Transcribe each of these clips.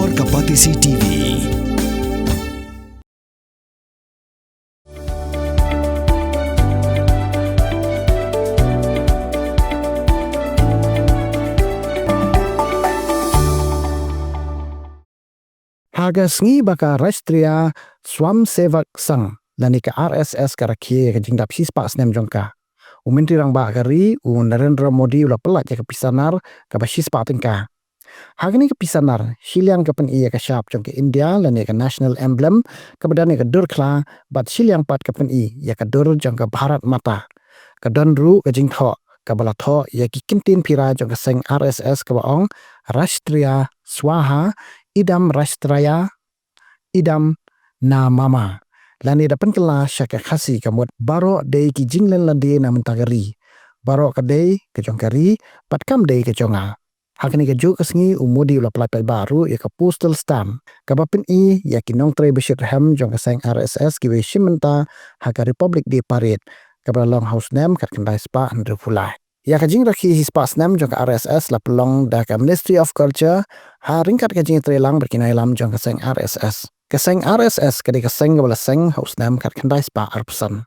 Warga Patisi TV. Haga Sngi baka Rashtriya Swamsevak Sang lani ke RSS ka rakhi ke jingdap hispa Snem jongka. Menteri rang ba kari Narendra Modi ula pelat ke pisanar ka bashispa Tyngka. Hagani ke pisanar Shiliang ke pen iya ke syap jong ke India lani ke national emblem ke badani ke durkla bat Shiliang pat ke pen iya ke dur jong ke Bharat Mata. Ke donru ke jingtho ke balatho ya ki kintin pira jong ke seng RSS ke baong Rashtriya Swaha Idam Rashtraya Idam na mama. Lani dapan kela syaka khasi kamut baro dei ki jinglen lande na mentagari. Baro ka dei ke jongkari pat kam dei ke jonga. Hakani ke juk kesngi umudi ula pelai baru ya ke postal stamp. Kabapin ya ki nong tre beshir ham jong ke seng RSS ki we shimenta haka republic di parit. Kabala long house nem kat kendai spa andre pulai. Ya kajing rakhi hispa Snem jong ke RSS la pelong da ke Ministry of Culture ha ringkat kajing trelang berkinai lam jong ke seng RSS. Ke seng RSS kadi ke seng bala seng house nem kat kendai spa arpsan.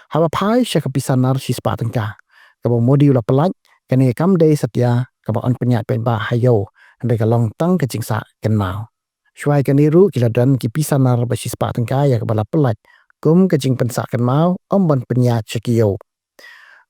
Haba pai syaka pisanar hispa Tyngka. Kabo modi ula pelaj kani kam dei setia kabo on penyat pen ba hayo ande ke long tang kajing sa kenau. Syuai kani ru kila dan ki pisanar ba hispa Tyngka ya kebala pelaj kum kajing pensa kenau ombon penyat syakiyo.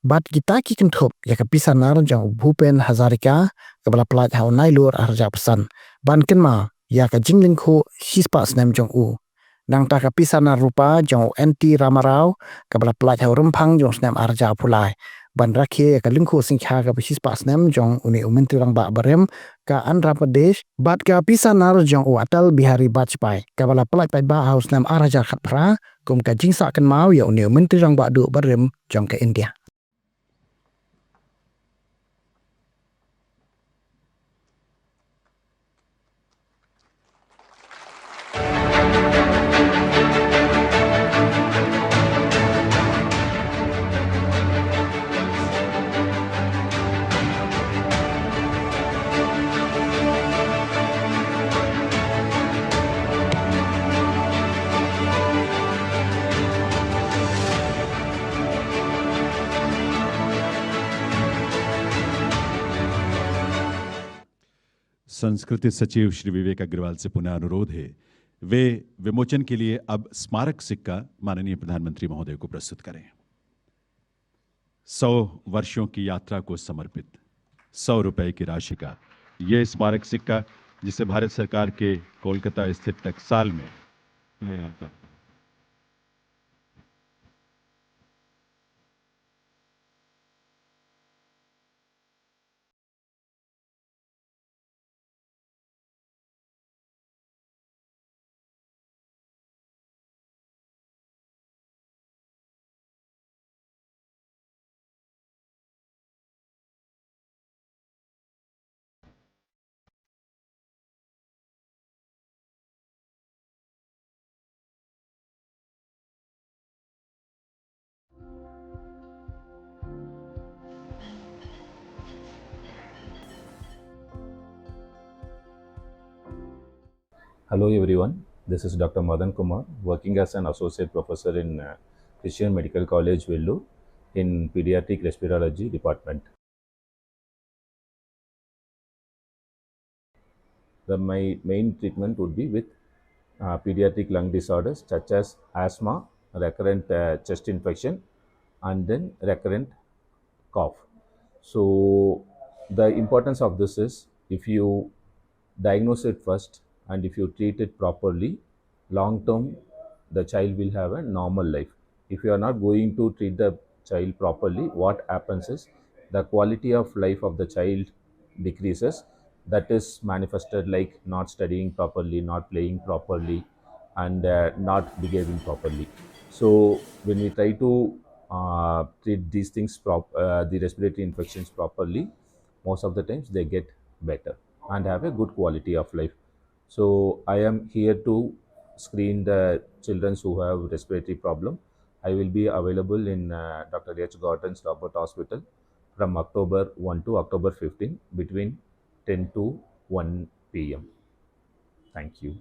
Bat kita ki kentup ya ke pisanar jang Bhupen Hazarika kebala pelaj hau nailur arja pesan. Ban kenma ya ke jinglingku hispa Snem jong u. Nang ta ke pisanar rupa jang NT Ramarao kebala pelaj hau rempang jong Snem arja pulai. Ban rakhi ya ke lingku singkha ke hispa Snem jong uni Menteri rang ba barem ke Andhra Pradesh bat ke pisanar jong u Atal Bihari Vajpayee kebala pelaj pai ba hau Snem arja khatpra kum ke jingsa ken mau ya uni Menteri rang ba du barem jong ke India. संस्कृति सचिव श्री विवेक अग्रवाल से पुनः अनुरोध है वे विमोचन के लिए अब स्मारक सिक्का माननीय प्रधानमंत्री महोदय को प्रस्तुत करें। 100 वर्षों की यात्रा को समर्पित 100 रुपए की राशि का यह स्मारक सिक्का जिसे भारत सरकार के कोलकाता स्थित टकसाल में Hello everyone, this is Dr. Madan Kumar, working as an associate professor in Christian Medical College, Vellore, in Pediatric Respirology Department. My main treatment would be with pediatric lung disorders such as asthma, recurrent chest infection, and then recurrent cough. So the importance of this is if you diagnose it first and if you treat it properly, long term the child will have a normal life. If you are not going to treat the child properly, what happens is the quality of life of the child decreases. That is manifested like not studying properly, not playing properly, and not behaving properly. So when we try to treat these things, the respiratory infections properly, most of the times they get better and have a good quality of life. So I am here to screen the children who have respiratory problem. I will be available in Dr. H. Gordon's Robert Hospital from October 1 to October 15 between 10 to 1 p.m. Thank you.